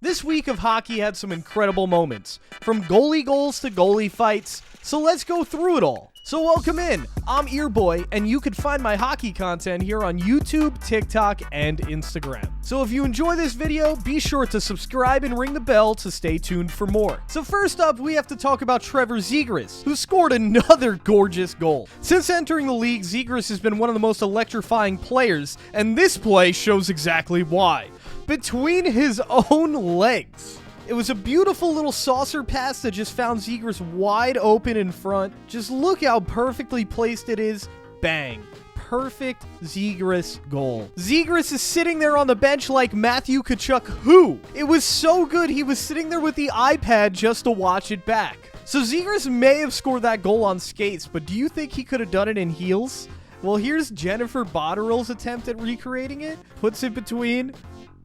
This week of hockey had some incredible moments, from goalie goals to goalie fights, so let's go through it all. So welcome in, I'm Earboy, and you can find my hockey content here on YouTube, TikTok, and Instagram. So if you enjoy this video, be sure to subscribe and ring the bell to stay tuned for more. So first up, we have to talk about Trevor Zegras, who scored another gorgeous goal. Since entering the league, Zegras has been one of the most electrifying players, and this play shows exactly why. Between his own legs. It was a beautiful little saucer pass that just found Zegras wide open in front. Just look how perfectly placed it is. Bang. Perfect Zegras goal. Zegras is sitting there on the bench like Matthew Tkachuk who? It was so good he was sitting there with the iPad just to watch it back. So Zegras may have scored that goal on skates, but do you think he could have done it in heels? Well, here's Jennifer Botterill's attempt at recreating it. Puts it between,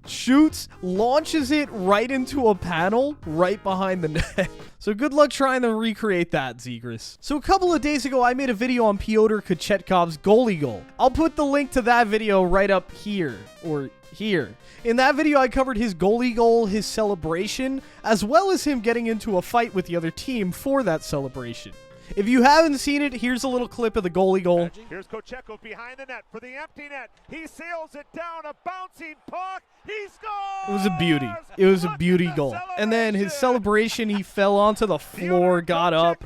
shoots, launches it right into a panel right behind the net. So good luck trying to recreate that, Zegras. So a couple of days ago, I made a video on Pyotr Kochetkov's goalie goal. I'll put the link to that video right up here, or here. In that video, I covered his goalie goal, his celebration, as well as him getting into a fight with the other team for that celebration. If you haven't seen it, here's a little clip of the goalie goal. Here's Kochetkov behind the net for the empty net. He sails it down, a bouncing puck. He scores! It was a beauty. It was a beauty goal. And then his celebration, he fell onto the floor, got up,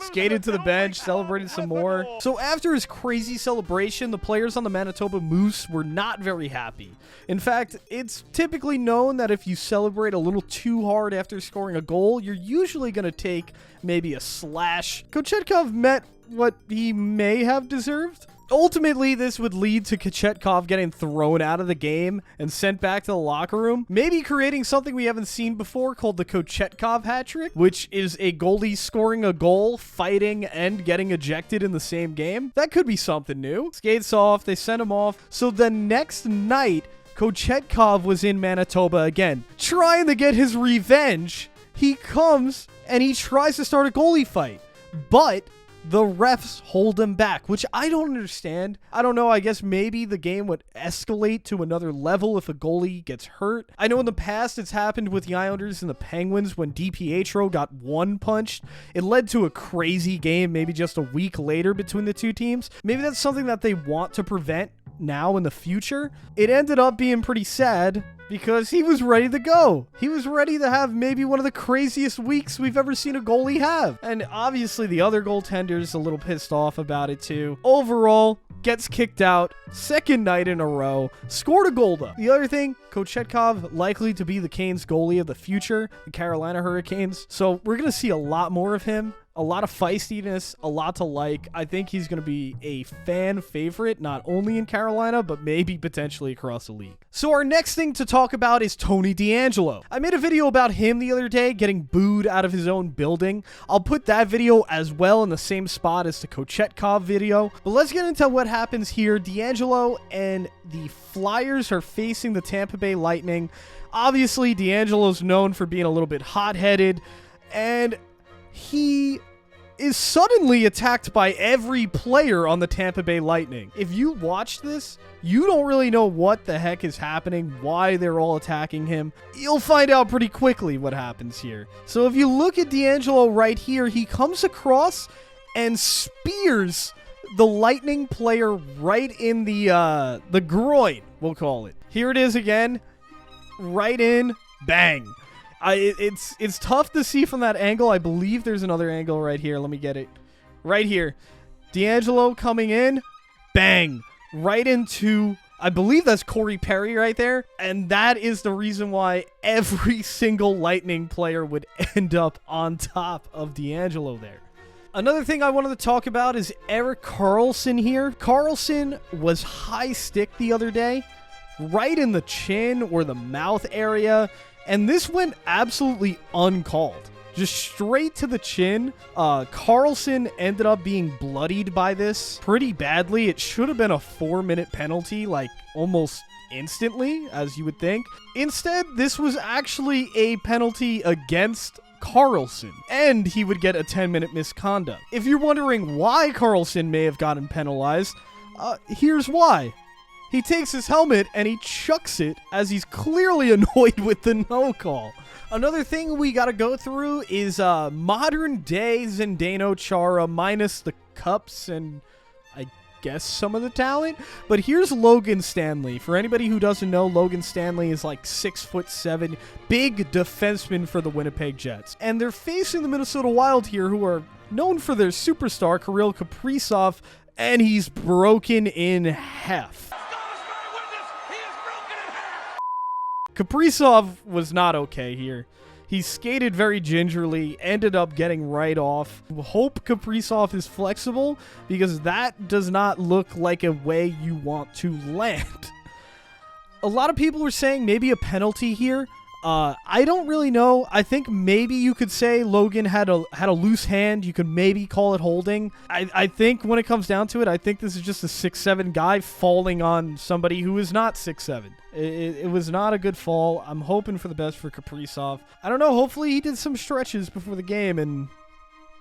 skated to the bench, celebrated some more. So after his crazy celebration, the players on the Manitoba Moose were not very happy. In fact, it's typically known that if you celebrate a little too hard after scoring a goal, you're usually going to take maybe a slash. Kochetkov met what he may have deserved. Ultimately, this would lead to Kochetkov getting thrown out of the game and sent back to the locker room, maybe creating something we haven't seen before called the Kochetkov hat trick, which is a goalie scoring a goal, fighting, and getting ejected in the same game. That could be something new. Skates off, they send him off. So the next night, Kochetkov was in Manitoba again, trying to get his revenge. He comes and he tries to start a goalie fight, but the refs hold him back, which I don't understand. I don't know. I guess maybe the game would escalate to another level if a goalie gets hurt. I know in the past it's happened with the Islanders and the Penguins when DiPietro got one punched. It led to a crazy game maybe just a week later between the two teams. Maybe that's something that they want to prevent now in the future. It ended up being pretty sad because he was ready to go. He was ready to have maybe one of the craziest weeks we've ever seen a goalie have. And obviously the other goaltender's a little pissed off about it too. Overall, gets kicked out, second night in a row, scored a goal though. The other thing, Kochetkov likely to be the Canes goalie of the future, the Carolina Hurricanes. So we're going to see a lot more of him. A lot of feistiness, a lot to like. I think he's going to be a fan favorite, not only in Carolina, but maybe potentially across the league. So our next thing to talk about is Tony DeAngelo. I made a video about him the other day, getting booed out of his own building. I'll put that video as well in the same spot as the Kochetkov video. But let's get into what happens here. DeAngelo and the Flyers are facing the Tampa Bay Lightning. Obviously, DeAngelo's known for being a little bit hot-headed, and he is suddenly attacked by every player on the Tampa Bay Lightning. If you watch this, you don't really know what the heck is happening, why they're all attacking him. You'll find out pretty quickly what happens here. So if you look at DeAngelo right here, he comes across and spears the Lightning player right in the groin, we'll call it. Here it is again, right in, bang. It's tough to see from that angle. I believe there's another angle right here. Let me get it. Right here. DeAngelo coming in. Bang. Right into, I believe that's Corey Perry right there. And that is the reason why every single Lightning player would end up on top of DeAngelo there. Another thing I wanted to talk about is Erik Karlsson here. Karlsson was high stick the other day. Right in the chin or the mouth area. And this went absolutely uncalled. Just straight to the chin. Karlsson ended up being bloodied by this pretty badly. It should have been a 4-minute penalty, like almost instantly, as you would think. Instead, this was actually a penalty against Karlsson, and he would get a 10-minute misconduct. If you're wondering why Karlsson may have gotten penalized, here's why. he takes his helmet and he chucks it as he's clearly annoyed with the no call. Another thing we got to go through is modern day Zdeno Chara minus the cups and I guess some of the talent. But here's Logan Stanley. For anybody who doesn't know, Logan Stanley is like 6'7", big defenseman for the Winnipeg Jets. And they're facing the Minnesota Wild here, who are known for their superstar, Kirill Kaprizov, and he's broken in half. Kaprizov was not okay here. He skated very gingerly, ended up getting right off. Hope Kaprizov is flexible, because that does not look like a way you want to land. A lot of people were saying maybe a penalty here. I don't really know. I think maybe you could say Logan had a loose hand. You could maybe call it holding. I think when it comes down to it, I think this is just a 6'7" guy falling on somebody who is not 6'7". It was not a good fall. I'm hoping for the best for Kaprizov. I don't know. Hopefully he did some stretches before the game and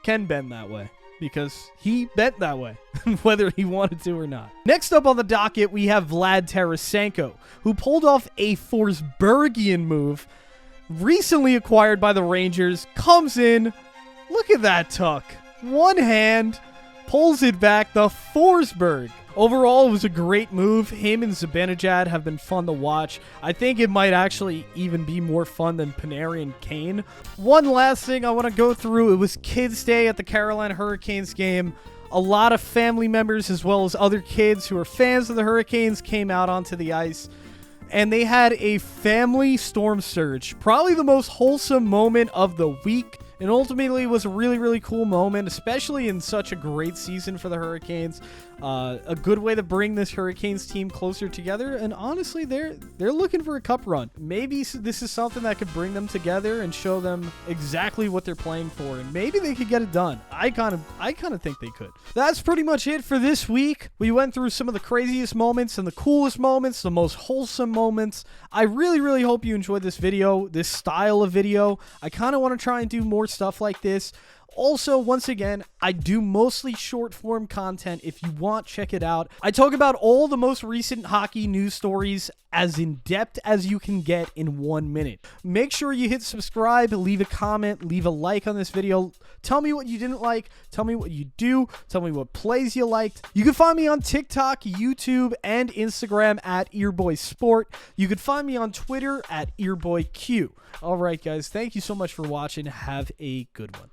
can bend that way, because he bent that way, whether he wanted to or not. Next up on the docket, we have Vlad Tarasenko, who pulled off a Forsbergian move, recently acquired by the Rangers, comes in, look at that tuck, one hand, pulls it back, the Forsberg. Overall, it was a great move. Him and Zibanejad have been fun to watch. I think it might actually even be more fun than Panarin and Kane. One last thing I want to go through. It was Kids Day at the Carolina Hurricanes game. A lot of family members as well as other kids who are fans of the Hurricanes came out onto the ice. And they had a family storm surge. Probably the most wholesome moment of the week. And ultimately, it was a really, really cool moment, especially in such a great season for the Hurricanes. A good way to bring this Hurricanes team closer together. And honestly, they're looking for a cup run. Maybe this is something that could bring them together and show them exactly what they're playing for. And maybe they could get it done. I kind of think they could. That's pretty much it for this week. We went through some of the craziest moments and the coolest moments, the most wholesome moments. I really, really hope you enjoyed this video, this style of video. I kind of want to try and do more stuff like this. Also, once again, I do mostly short form content. If you want, check it out. I talk about all the most recent hockey news stories as in depth as you can get in 1 minute. Make sure you hit subscribe, leave a comment, leave a like on this video. Tell me what you didn't like. Tell me what you do. Tell me what plays you liked. You can find me on TikTok, YouTube, and Instagram at EarboySport. You can find me on Twitter at EarboyQ. All right, guys. Thank you so much for watching. Have a good one.